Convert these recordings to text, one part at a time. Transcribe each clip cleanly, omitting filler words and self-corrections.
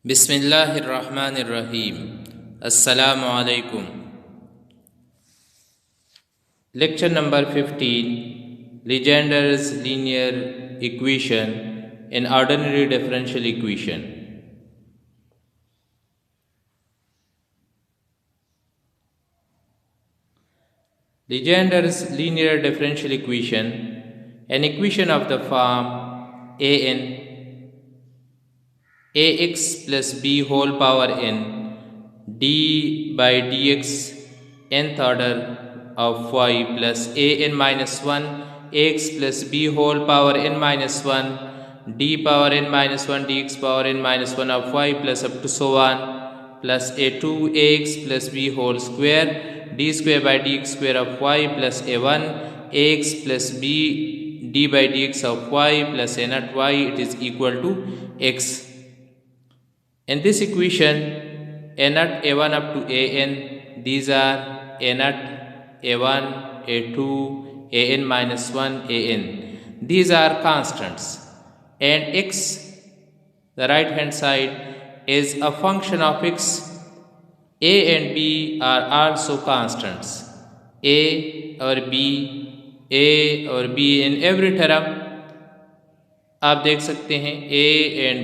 बिस्मिल्लाहिर्रहमानिर्रहीम। अस्सलामु अलैकुम। Lecture number 15, Legender's linear equation in ordinary differential equation। Legender's linear differential equation, an equation of the form an ax plus b whole power n d by dx nth order of y plus an minus 1 ax plus b whole power n minus 1 d power n minus 1 dx power n minus 1 of y plus up to so on plus a2 ax plus b whole square d square by dx square of y plus a1 ax plus b d by dx of y plus a naught y, it is equal to x. In this equation, a naught a1 up to an, these are a naught a1 a2 an minus 1 an, these are constants, and x, the right hand side, is a function of x. A and b are also constants. A और b in every term आप देख सकते हैं a and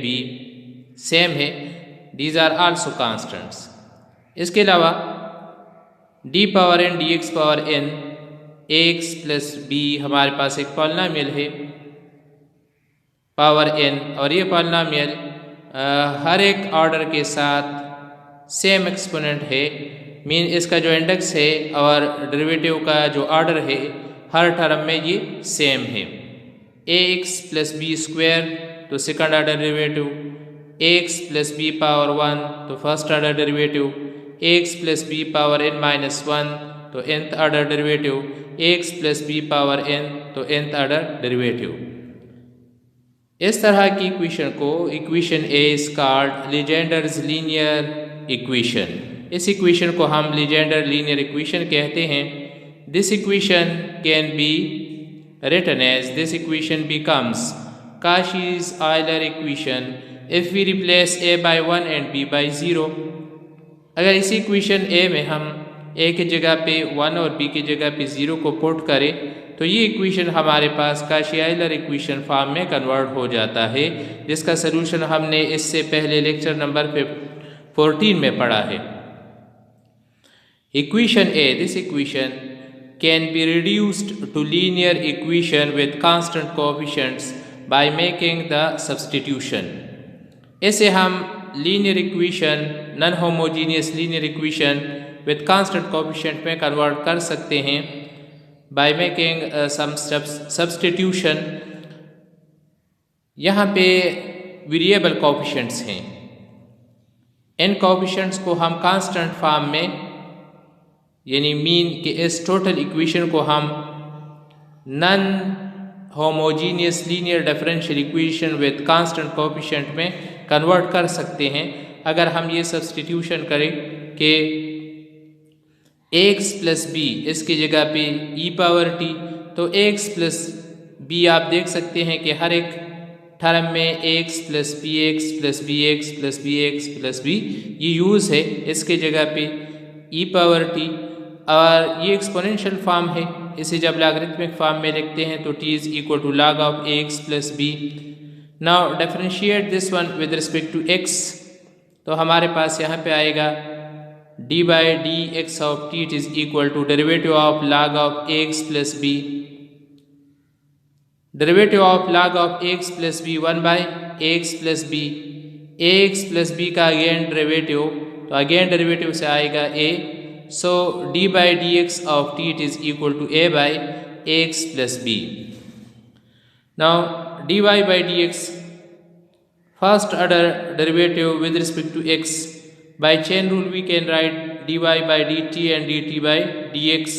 b same है, these are also constants. इसके अलावा d power n dx power n ax plus b हमारे पास एक पॉलिनोमियल है पावर n, और ये पॉलिनोमियल हर एक ऑर्डर के साथ सेम एक्सपोनेंट है, मीन इसका जो इंडेक्स है और डेरिवेटिव का जो ऑर्डर है हर टर्म में ये सेम है। ax प्लस बी स्क्वायर तो second order derivative, ax plus B power 1 तो first order derivative, ax plus B power n minus 1 तो nth order derivative, ax plus B power n तो nth order derivative. इस तरह की equation को equation A is called Legendre's linear equation. इस equation को हम लीजेंडर लीनियर इक्वेशन कहते हैं। This equation can be written as this equation becomes Cauchy's Euler equation if we replace a by 1 and b by 0। अगर इसी equation a में हम a की जगह पे 1 और b की जगह पे 0 को पुट करें तो ये इक्वेशन हमारे पास Cauchy Euler इक्वेशन फॉर्म में कन्वर्ट हो जाता है, जिसका सलूशन हमने इससे पहले लेक्चर नंबर 14 में पढ़ा है। Equation a, this equation can be reduced to linear equation with constant coefficients by making the substitution। इसे हम linear equation, non homogeneous linear equation with constant coefficient में convert कर सकते हैं by making some substitution। यहाँ पे variable coefficients हैं, इन coefficients को हम constant form में यानी मीन के इस टोटल इक्वेशन को हम non homogeneous linear differential equation with constant coefficient में कन्वर्ट कर सकते हैं। अगर हम ये सब्स्टिट्यूशन करें कि x प्लस बी इसकी जगह पे e पावर t, तो x प्लस बी आप देख सकते हैं कि हर एक टर्म में x plus B X plus B X plus B X plus B ये यूज़ है, इसके जगह पे e पावर t, और ये एक्सपोनेंशियल फॉर्म है। इसे जब लॉगरिथमिक फॉर्म में लिखते हैं तो t is equal to log of ax plus b. Now differentiate this one with respect to x, तो हमारे पास यहाँ पे आएगा d by D x of t it is equal to derivative of log of ax plus b, derivative of log of ax plus b 1 by ax plus b, ax plus B का again derivative, तो again derivative से आएगा a, so d by dx of t it is equal to a by x plus b। Now dy by dx first order derivative with respect to x, by chain rule we can write dy by dt and dt by dx।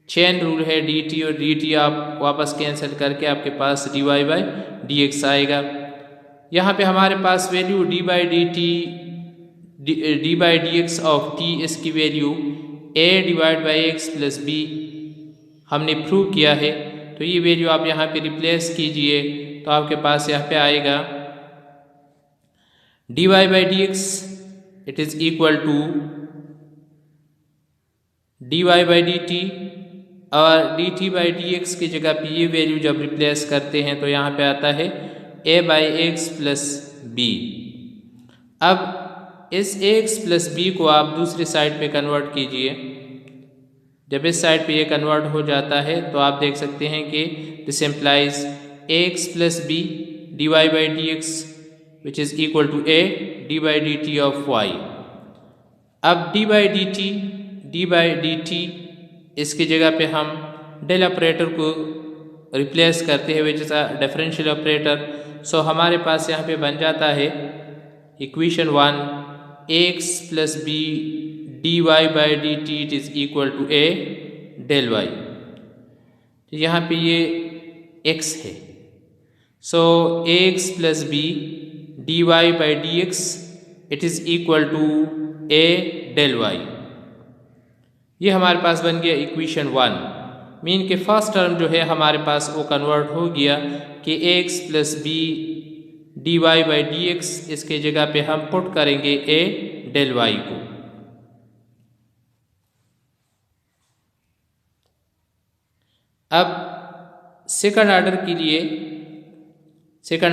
chain rule है dt और dt आप वापस cancel करके आपके पास dy by dx आएगा। यहाँ पे हमारे पास value d by dt d by dx of t, इसकी value a divide by x plus b हमने प्रूव किया है, तो ये वैल्यू आप यहाँ पे रिप्लेस कीजिए तो आपके पास यहाँ पे आएगा dy by dx it is equal to dy by dt, और dt by dx की जगह पे ये वैल्यू जब रिप्लेस करते हैं तो यहाँ पे आता है a by x plus b। अब इस x प्लस b को आप दूसरी साइड पे कन्वर्ट कीजिए। जब इस साइड पे ये कन्वर्ट हो जाता है तो आप देख सकते हैं कि this implies x plus b dy by dx which is equal to a d by dt of y। अब d by dt इसकी जगह पे हम डेल ऑपरेटर को रिप्लेस करते हैं which is a differential operator. So हमारे पास यहाँ पे बन जाता है equation 1 x plus b dy by dt it is equal to a del y। तो यहाँ पे ये x है, so x plus b dy by dx it is equal to a del y। ये हमारे पास बन गया इक्वेशन 1। मीन के फर्स्ट टर्म जो है हमारे पास वो कन्वर्ट हो गया कि x plus b dy by dx इसके जगह पे हम पुट करेंगे a डेल y को। अब सेकंड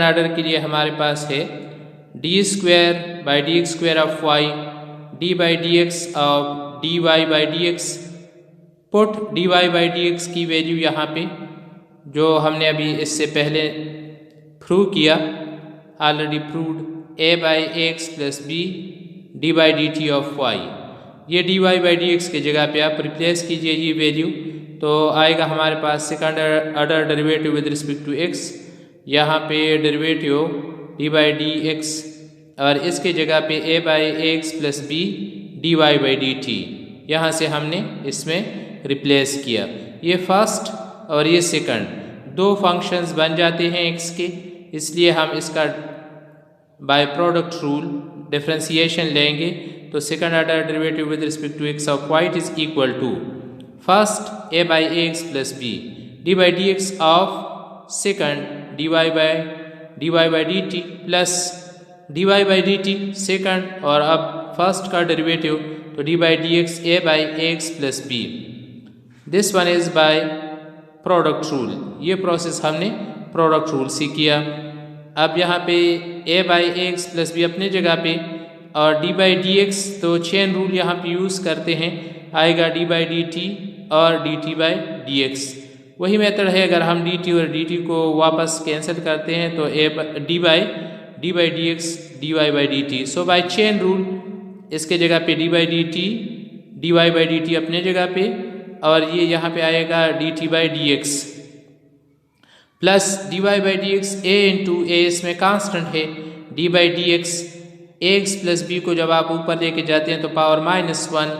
ऑर्डर के लिए हमारे पास है d square by D x square of y d by D x of d Y by D x. Put d Y by D x की वैल्यू यहाँ पे जो हमने अभी इससे पहले प्रूव किया, already proved, a by x plus b d by D t of y. ये d Y by D x की जगह पे आप रिप्लेस कीजिए ये वैल्यू, तो आएगा हमारे पास second order derivative with respect to x। यहाँ पे derivative d by D x और इसके जगह पे a by x plus b d Y by D t यहाँ से हमने इसमें रिप्लेस किया। ये फर्स्ट और ये सेकंड दो फंक्शंस बन जाते हैं x के, इसलिए हम इसका बाय प्रोडक्ट रूल डिफरेंशिएशन लेंगे। तो second order derivative with respect to x of y is equal to first a by x plus b d by D x of second d Y by D t plus D Y by D t second, और अब first का derivative तो d by D x a by x plus b. This one is by product rule. ये process हमने product rule से किया। अब यहाँ पे a by x plus b अपने जगह पे और d बाई डी एक्स तो चेन रूल यहाँ पे यूज़ करते हैं, आएगा d बाई डी टी और dt बाई डी एक्स। वही मेथड है, अगर हम dt और dt को वापस कैंसिल करते हैं तो d by D x dy by D t. So by chain rule इसके जगह पे d by D t dy by D t अपने जगह पे, और ये यहाँ पे आएगा dt by D x plus dy by D x a into a इसमें कांस्टेंट है, d by D x x plus b को जब आप ऊपर लेके जाते हैं तो पावर -1,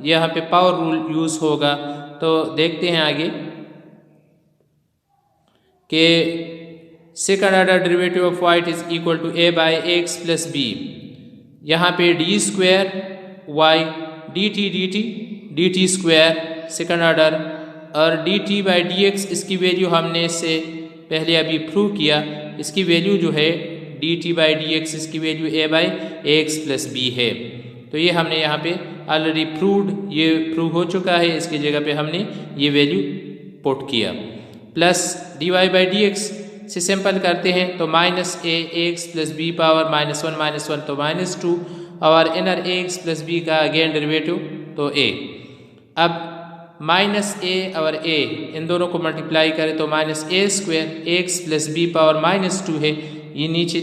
यहाँ पे पावर रूल यूज़ होगा। तो देखते हैं आगे कि second order derivative of y is equal to a by x plus b. यहाँ पे D square y d T square second order और d t by D x इसकी वैल्यू हमने इससे पहले अभी प्रूव किया। इसकी वैल्यू जो है d t by D x इसकी value a by x plus b है। तो ये हमने यहाँ पे ऑलरेडी प्रूव्ड, ये प्रूव हो चुका है। इसकी जगह पे हमने ये वैल्यू पुट किया plus D Y by D X से सिंपल करते हैं तो minus A X plus B power -1 तो -2 और इनर एक्स प्लस बी का अगेन डेरिवेटिव तो a। अब माइनस ए और a इन दोनों को मल्टीप्लाई करें तो minus A square x plus B power -2 है, ये नीचे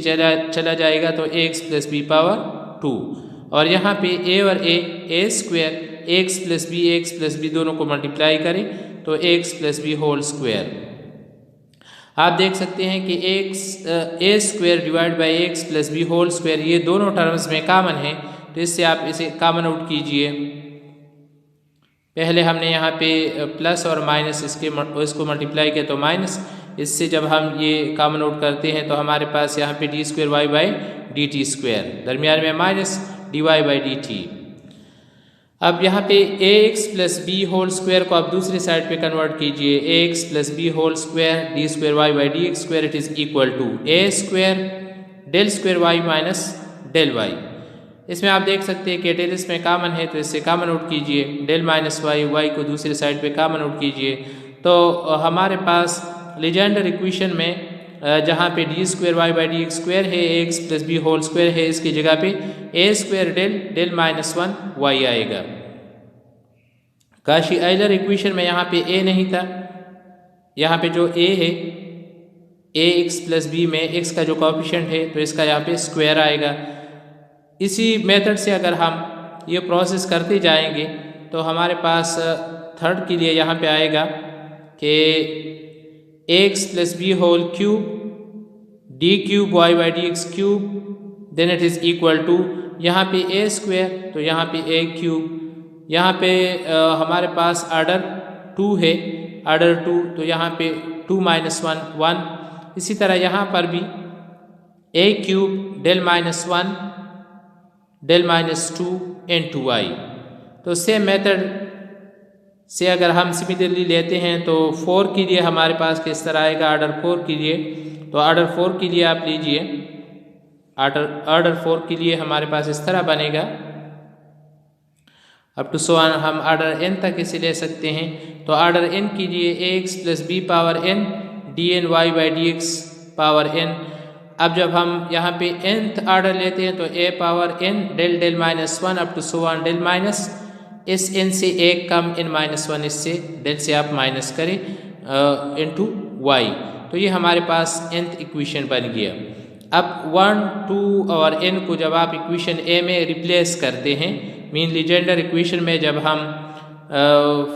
चला जाएगा तो एक्स प्लस बी पावर 2, और यहाँ पे a और a square x plus b दोनों को मल्टीप्लाई करें तो x plus B whole square. आप देख सकते हैं कि a square divide by x plus B whole square ये दोनों टर्म्स में कॉमन है, तो इससे आप इसे कॉमन आउट कीजिए। पहले हमने यहाँ पे प्लस और माइनस इसको मल्टीप्लाई किया तो माइनस, इससे जब हम ये कॉमन आउट करते हैं तो हमारे पास यहाँ पे D square Y by D T square, दरमियान में minus D Y by D T. अब यहाँ पे A X plus B whole square को आप दूसरी साइड पे कन्वर्ट कीजिए, A X plus B whole square D square Y by D x square it is equal to A square del square Y minus del Y. इसमें आप देख सकते हैं कि डेल इसमें कामन है, तो इससे कामन आउट कीजिए, डेल माइनस वाई, वाई को दूसरी साइड पे कामन आउट कीजिए। तो हमारे पास लीजेंडर इक्वेशन में जहाँ पे D square Y by D x square है, A X plus B whole square है, इसकी जगह पे A square del minus one Y आएगा। काशी आइलर इक्वेशन में यहाँ पे ए नहीं था, यहाँ पे जो ए है ए एक्स प्लस बी में एक्स का जो कोएफिशिएंट है तो इसका यहाँ पे स्क्वायर आएगा। इसी मेथड से अगर हम ये प्रोसेस करते जाएंगे तो हमारे पास थर्ड के लिए यहाँ पे आएगा कि x plus B whole cube d cube y by D x cube then it is equal to यहाँ पे ए स्क्वायर तो यहाँ पे ए क्यूब, यहाँ पे हमारे पास आर्डर 2 है, आर्डर 2 तो यहाँ पे 2 माइनस 1 1। इसी तरह यहाँ पर भी A cube del minus 1 del minus 2 into Y. तो सेम मेथड से अगर हम सिमिलरली लेते हैं तो 4 के लिए हमारे पास किस तरह आएगा, आर्डर 4 के लिए। तो आर्डर 4 के लिए आप लीजिए, आर्डर 4 के लिए हमारे पास इस तरह बनेगा, अप टू सो ऑन हम आर्डर n तक इसे ले सकते हैं। तो आर्डर n के लिए A X plus B power n D N Y by D X power n। अब जब हम यहाँ पे nth आर्डर लेते हैं तो a power n del del minus 1 up to so on del minus, इस n से एक कम n माइनस 1, इससे डेल से आप माइनस करें इनटू y। तो ये हमारे पास nth इक्वेशन बन गया। अब 1 2 और n को जब आप इक्वेशन a में रिप्लेस करते हैं, मीन लीजेंडर इक्वेशन में जब हम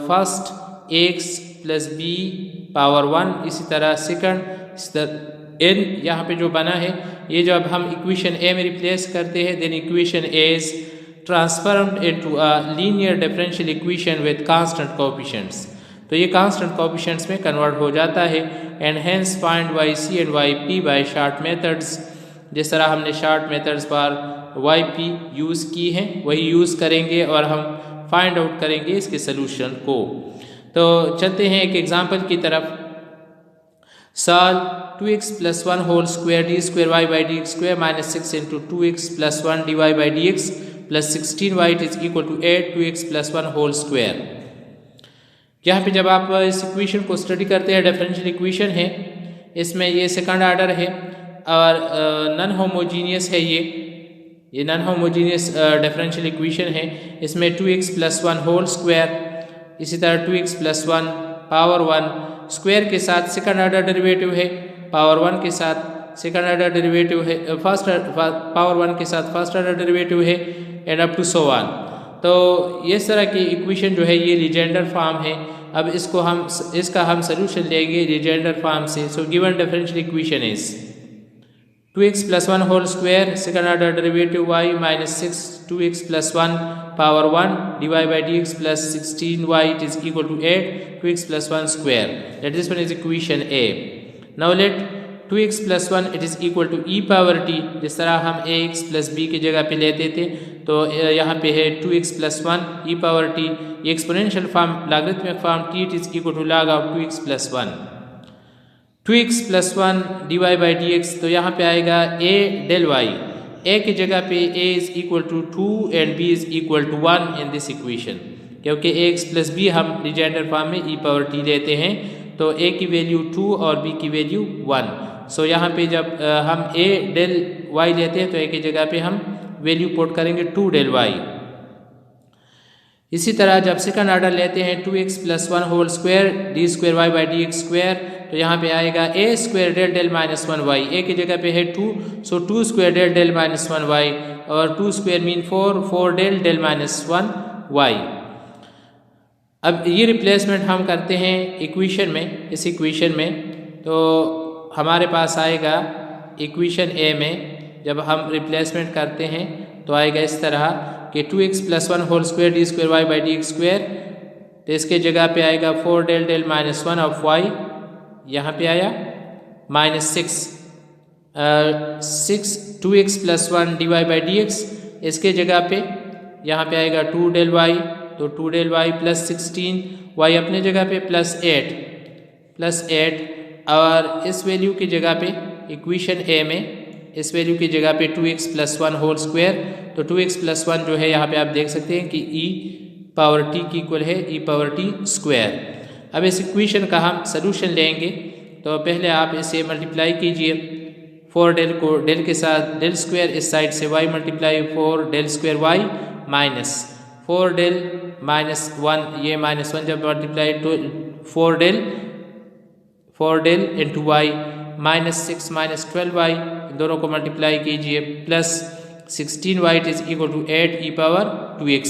first x plus B power 1, इसी तरह सेकंड n यहाँ पे जो बना है, ये जब हम इक्वेशन a में रिप्लेस करते हैं then equation a is transformed into a linear differential equation with constant coefficients. तो ये कांस्टेंट कोएफिशिएंट्स में कन्वर्ट हो जाता है। And hence find y c and y p by short methods. जिस तरह हमने शॉर्ट मेथड्स पर वाई पी यूज़ की हैं वही यूज़ करेंगे और हम फाइंड आउट करेंगे इसके सोल्यूशन को। तो चलते हैं एक एग्जांपल की तरफ। Solve 2x plus 1 whole square D square Y by D x square minus 6 into 2x plus 1 d Y by D x plus 16 y is equal to 8 2x plus 1 whole square. यहाँ पे जब आप इस equation को study करते हैं, differential equation है, इसमें ये सेकंड आर्डर है और नॉन होमोजीनियस है, ये नॉन होमोजीनियस डिफरेंशियल इक्वेशन है। इसमें 2x प्लस 1 होल स्क्वायर, इसी तरह 2x प्लस 1 पावर 1 स्क्वायर के साथ सेकंड ऑर्डर डेरिवेटिव है, पावर 1 के साथ सेकंड ऑर्डर डेरिवेटिव है, पावर 1 के साथ फर्स्ट ऑर्डर डेरिवेटिव है and up to so on. तो इस तरह की इक्वेशन जो है ये लीजेंडर फॉर्म है। अब इसका हम सोल्यूशन लेंगे लीजेंडर फॉर्म से। So given differential equation is 2x plus 1 whole square second order derivative y minus 6 2x plus 1 power 1 dy by dx plus 16y it is equal to 8 2x plus 1 square. That this one is equation A. Now let 2x plus 1 it is equal to e power t। जिस तरह हम ax plus b की जगह पे लेते थे तो यहाँ पे है 2x plus 1 e power t, ये exponential form logarithmic form t it is equal to log of 2x plus 1 2x plus 1 dy by dx। तो यहाँ पे आएगा a del y, a की जगह पे a is equal to 2 and b is equal to 1 in this equation, क्योंकि ax plus b हम Legendre form में e पावर t लेते हैं तो a की वैल्यू 2 और b की वैल्यू 1। सो यहाँ पे जब हम a डेल y लेते हैं तो a की जगह पे हम वैल्यू पुट करेंगे 2 डेल y। इसी तरह जब सेकंड ऑर्डर लेते हैं 2x plus 1 whole square D square Y by D x square, तो यहाँ पे आएगा a square del del minus 1 y, a की जगह पे है 2 so 2 square del del minus 1 y और 2 square mean 4 del del minus 1 y। अब ये रिप्लेसमेंट हम करते हैं इक्वेशन में, इस इक्वेशन में तो हमारे पास आएगा इक्वेशन a में जब हम रिप्लेसमेंट करते हैं तो आएगा इस तरह कि 2x plus 1 whole square D square Y by D x square, तो इसके जगह पे आएगा 4 del del minus 1 of y, यहाँ पे आया minus 6 2x plus 1 d Y by D x, इसके जगह पे यहाँ पे आएगा 2 डेल y, तो 2 डेल y प्लस 16 y अपने जगह पे प्लस 8 और इस वैल्यू की जगह पे इक्वेशन a में इस वैल्यू की जगह पे 2x प्लस 1 होल स्क्वायर, तो 2x प्लस 1 जो है यहाँ पे आप देख सकते हैं कि e पावर t की इक्वल है e पावर t स्क्वायर। अब इस इक्वेशन का हम सलूशन लेंगे, तो पहले आप इसे मल्टीप्लाई कीजिए 4 डेल को डेल के साथ डेल स्क्वायर इस साइड से y multiply 4 del square y minus 4 del minus 1, ये माइनस 1 जब मल्टीप्लाई तो 4 del into y minus 6 minus 12y, दोनों को मल्टीप्लाई कीजिए plus 16y is equal to 8 e power 2x।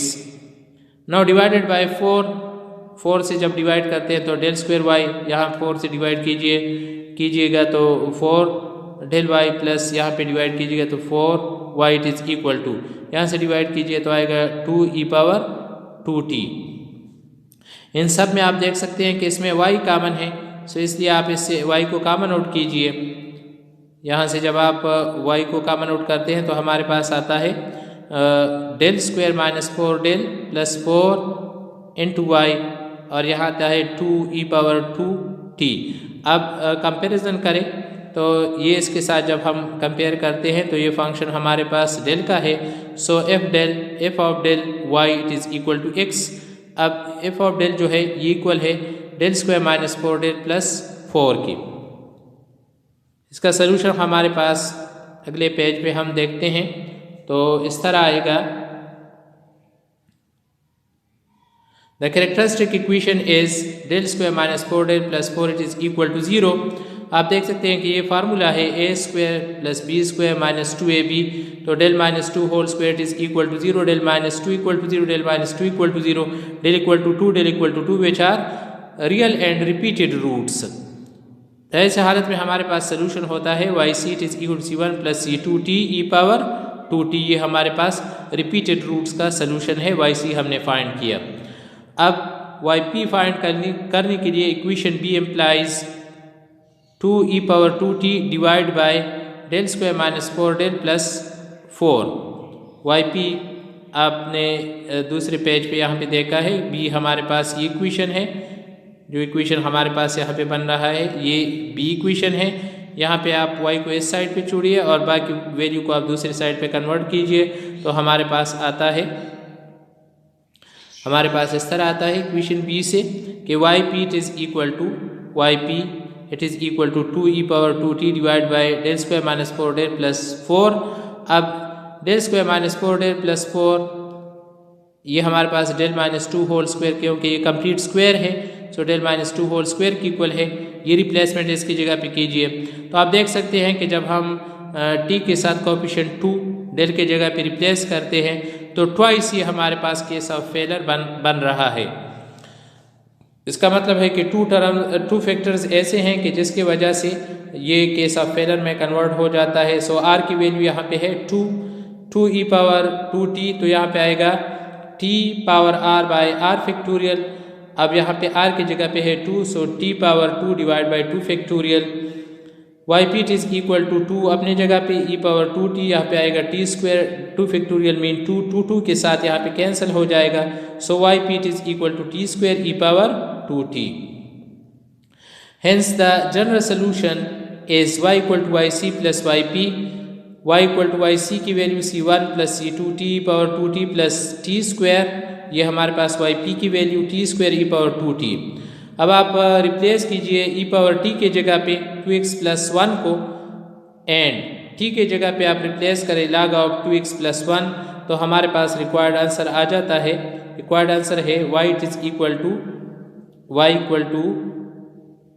Now divided by 4 से जब डिवाइड करते हैं तो डेल स्क्वायर y यहाँ 4 से डिवाइड कीजिएगा तो 4 डेल y प्लस यहाँ पे डिवाइड कीजिएगा तो 4y इज इक्वल टू, यहाँ से डिवाइड कीजिए तो आएगा 2 e पावर 2t। इन सब में आप देख सकते हैं कि इसमें y कॉमन है, सो इसलिए आप इससे y को कॉमन आउट कीजिए। यहाँ से जब आप y को कॉमन आउट करते हैं तो हमारे पास आता है del square minus 4 del plus 4 into y, और यहाँ आता है 2 e पावर 2t। अब कंपैरिजन करें तो ये इसके साथ जब हम कंपेयर करते हैं तो ये फंक्शन हमारे पास डेल का है, so f of del y it is equal to x। अब f ऑफ डेल जो है ये इक्वल है del square minus 4 del plus 4 की। इसका सलूशन हमारे पास अगले पेज पे हम देखते हैं, तो इस तरह आएगा। The characteristic equation is del square minus 4 del plus 4 it is equal to 0। आप देख सकते हैं कि ये फार्मूला है a square plus b square minus 2ab, तो del minus 2 whole square is equal to 0, del minus 2 equal to 0, del minus 2 equal to 0, del equal to 2, del equal to 2 which are real and repeated roots. ऐसे हालत में हमारे पास solution होता है y c it is equal to c1 plus c2t e power 2t। ये हमारे पास रिपीटेड रूट्स का सोल्यूशन है, वाई सी हमने फाइंड किया। अब वाई पी फाइंड करने के लिए equation b implies 2 e power 2t divide by del square minus 4 del plus 4। Y p आपने दूसरे पेज पे यहाँ पे देखा है, बी हमारे पास ये इक्वेशन है, जो इक्वेशन हमारे पास यहाँ पे बन रहा है ये बी इक्वेशन है। यहाँ पे आप y को इस साइड पे छोड़िए और बाकी वैल्यू को आप दूसरी साइड पे कन्वर्ट कीजिए, तो हमारे पास आता है, हमारे पास इस तरह आता है इक्वेशन बी से कि y p it is equal to y p it is equal to 2 e power 2t divide by del square minus 4 del plus 4। अब del square minus 4 del plus 4 ये हमारे पास डेल माइनस 2 होल स्क्वायर, क्योंकि ये complete square है, so del minus 2 whole square की equal है। ये रिप्लेसमेंट इसकी जगह पे कीजिए, तो आप देख सकते हैं कि जब हम t के साथ कोएफिशिएंट 2 डेल के जगह पे रिप्लेस करते हैं तो ट्वाइस ये हमारे पास केस ऑफ फेलर बन रहा है। इसका मतलब है कि टू फैक्टर्स ऐसे हैं कि जिसकी वजह से ये केस ऑफ फेलर में कन्वर्ट हो जाता है। सो r की वैल्यू यहाँ पे है 2 e पावर 2t, तो यहाँ पे आएगा t power r by r factorial. अब यहाँ पे r की जगह पे है 2, so t power 2 divide by 2 factorial. Y P is equal to 2 अपनी जगह पे e पावर 2t, यहाँ पे आएगा t स्क्वायर 2 फैक्टोरियल मीन 2 के साथ यहाँ पे कैंसिल हो जाएगा, so Y P is equal to t square e power 2t। Hence the general solution is y equal to yc plus yp। y equal to yc की value c1 plus c2t e power 2t plus t square, ये हमारे पास yp की value t square e power 2t। अब आप replace कीजिए e power t के जगह पे 2x प्लस 1 को, एंड t के जगह पे आप रिप्लेस करें log ऑफ 2x प्लस 1, तो हमारे पास रिक्वायर्ड आंसर आ जाता है। रिक्वायर्ड आंसर है y is equal to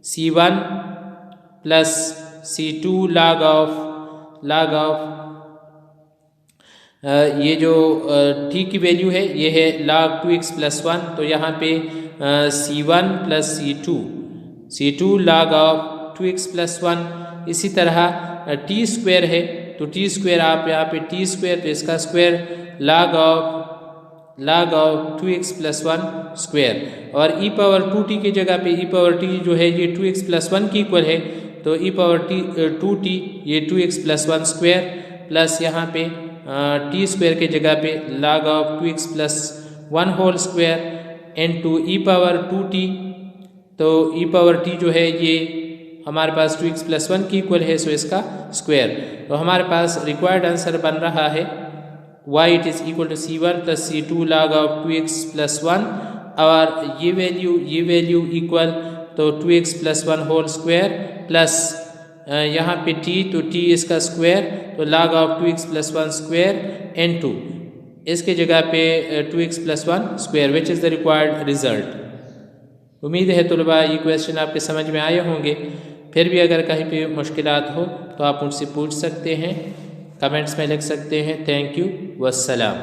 c1 plus c2 log of ये जो t की वैल्यू है ये है log 2x प्लस 1, तो यहाँ पे c1 plus c2 log of 2x plus 1। इसी तरह t स्क्वायर है, तो t स्क्वायर आप यहाँ पे t स्क्वायर, तो इसका square log of 2x plus 1 square, और e पावर 2t की जगह पे e पावर t जो है ये 2x प्लस 1 की इक्वल है, तो e पावर 2t ये 2x प्लस 1 स्क्वायर प्लस यहाँ पे t स्क्वायर के जगह पे log of 2x plus 1 whole square into e power 2t, तो e पावर t जो है ये हमारे पास 2x + 1 की इक्वल है, सो इसका स्क्वायर। तो हमारे पास रिक्वायर्ड आंसर बन रहा है y it is equal to c1 + c2 log of 2x + 1 और ये वैल्यू इक्वल तो 2x + 1 होल स्क्वायर प्लस यहाँ पे t, तो t इसका स्क्वायर तो log of 2x + 1 square n2 इसके जगह पे 2x + 1 square which is the required result. उम्मीद है तलबा ये क्वेश्चन आपके समझ में आए होंगे। फिर भी अगर कहीं पे मुश्किलात हो तो आप मुझसे पूछ सकते हैं, कमेंट्स में लिख सकते हैं। Thank you, वस्सलाम।